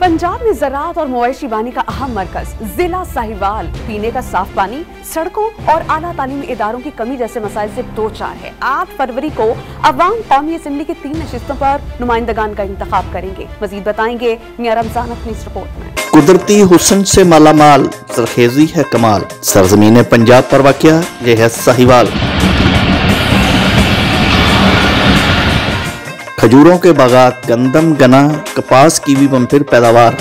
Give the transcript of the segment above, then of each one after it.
पंजाब में ज़राअत और मवेशी बानी का अहम मरकज जिला साहिवाल पीने का साफ पानी, सड़कों और आला तालीमी इदारों की कमी जैसे मसाइल से दो चार है। 8 फरवरी को अवाम कौमी असम्बली की 3 नशिस्तों पर नुमाइंदगान का इंतखाब करेंगे। मजीद बताएंगे मियां रमजान अपनी इस रिपोर्ट में। कुदरती हुस्न से मालामाल सरखेजी है कमाल, सरजमीन पंजाब पर वाक़या यह है साहिवाल। खजूरों के बागात, गंदम, गन्ना, कपास की भी बम्फिर पैदावार।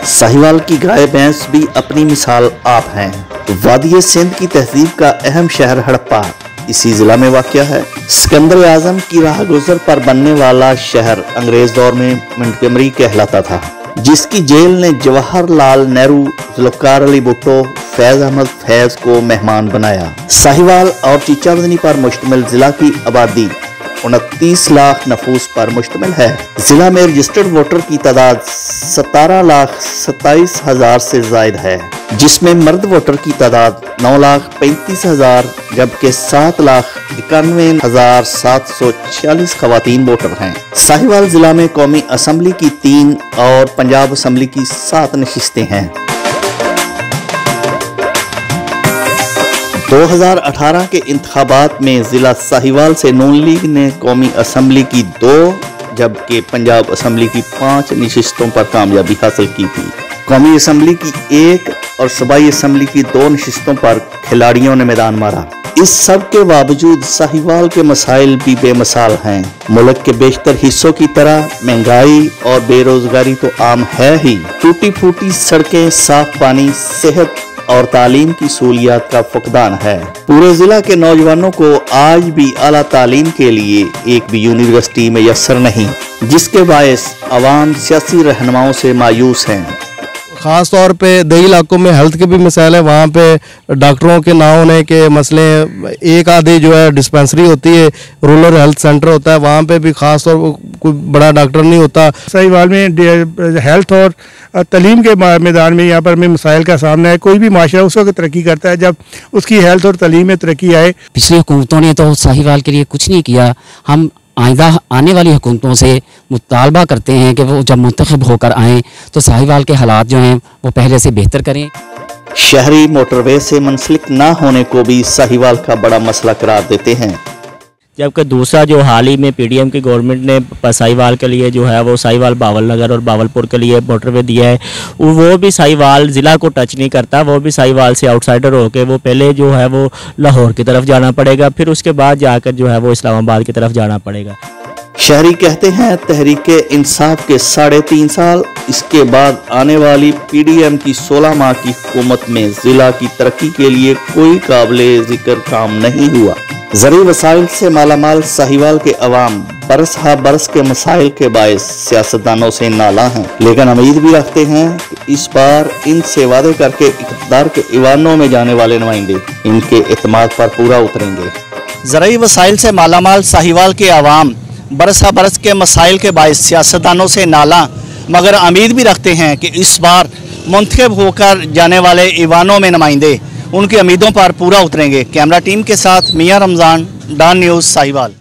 साहिवाल की गाय भैंस भी अपनी मिसाल आप हैं। वादी सिंध की तहजीब का अहम शहर हड़प्पा इसी जिला में वाक़या है। सिकंदर आजम की राह गुजर पर बनने वाला शहर अंग्रेज दौर में मंटगमरी कहलाता था, जिसकी जेल ने जवाहरलाल नेहरू, जुल्फ़िकार अली भुट्टो, फैज अहमद फैज को मेहमान बनाया। साहिवाल और चीचावदनी पर मुश्तमिल जिला की आबादी 29 लाख नफूस पर मुश्तमिल है। जिला में रजिस्टर्ड वोटर की तादाद 17,27,000 से जायद है, जिसमें मर्द वोटर की तादाद 9,35,000 जबकि 7,91,746 खवातीन वोटर हैं। साहिवाल जिला में कौमी असम्बली की 3 और पंजाब असम्बली की 7 नशिस्तें हैं। 2018 के इंतखाबात में जिला साहिवाल से नून लीग ने कौमी असम्बली की 2 जबकि पंजाब असम्बली की 5 नशिस्तों पर कामयाबी हासिल की थी। कौमी असम्बली की 1 और सूबाई असम्बली की 2 नशिस्तों पर खिलाड़ियों ने मैदान मारा। इस सब के बावजूद साहिवाल के मसाइल भी बेमिसाल हैं। मुल्क के बेशतर हिस्सों की तरह महंगाई और बेरोजगारी तो आम है ही, टूटी फूटी सड़कें, साफ पानी, सेहत और तालीम की सहूलियात का फुकदान है। पूरे जिला के नौजवानों को आज भी आला तालीम के लिए एक भी यूनिवर्सिटी मैसर नहीं, जिसके बायस अवाम सियासी रहनुमाओं से मायूस हैं। ख़ास तौर पे दही इलाकों में हेल्थ के भी मसाइल है। वहाँ पे डॉक्टरों के ना होने के मसले, एक आधी जो है डिस्पेंसरी होती है, रूरल हेल्थ सेंटर होता है, वहाँ पे भी ख़ास तौर पर कोई बड़ा डॉक्टर नहीं होता। साहिवाल में हेल्थ और तालीम के मैदान में यहाँ पर हमें मसाइल का सामना है। कोई भी माशरा उस वक्त तरक्की करता है जब उसकी हेल्थ और तालीम में तरक्की आए। पिछली हुकूमतों ने तो साहिवाल के लिए कुछ नहीं किया। हम आइंदा आने वाली हुकूमतों से मुतालबा करते हैं कि वो जब मुंतखब होकर आएँ तो साहिवाल के हालात जो हैं वो पहले से बेहतर करें। शहरी मोटरवे से मुंसलिक ना होने को भी साहिवाल का बड़ा मसला करार देते हैं। जबकि दूसरा जो हाल ही में पीडीएम की गवर्नमेंट ने साहिवाल के लिए जो है वो साहिवाल बावल नगर और बावलपुर के लिए मोटरवे दिया है, वो भी साहिवाल ज़िला को टच नहीं करता। वो भी साहिवाल से आउटसाइडर होकर वो पहले जो है वो लाहौर की तरफ जाना पड़ेगा, फिर उसके बाद जाकर जो है वो इस्लामाबाद की तरफ जाना पड़ेगा। शहरी कहते हैं तहरीके इंसाफ के 3.5 साल, इसके बाद आने वाली पीडीएम की 16 माह की हुकूमत में जिला की तरक्की के लिए कोई काबिले जिक्र काम नहीं हुआ। ज़रूरी वसाइल से मालामाल साहिवाल के अवाम बरस हा बरस के मसाइल के बायस सियासतदानों से नाला हैं, लेकिन उम्मीद भी रखते हैं कि इस बार इनसे वादे करके इक़्तिदार के ईवानों में जाने वाले नुमाइंदे इनके एतमाद पर पूरा उतरेंगे। ज़रूरी वसाइल से मालामाल साहिवाल के अवाम बरस हा बरस के मसाइल के बायस सियासतदानों से नाला, मगर उम्मीद भी रखते हैं कि इस बार मुंतखब होकर जाने वाले ईवानों में नुमाइंदे उनकी उम्मीदों पर पूरा उतरेंगे। कैमरा टीम के साथ मियां रमजान, डॉन न्यूज़ साहिवाल।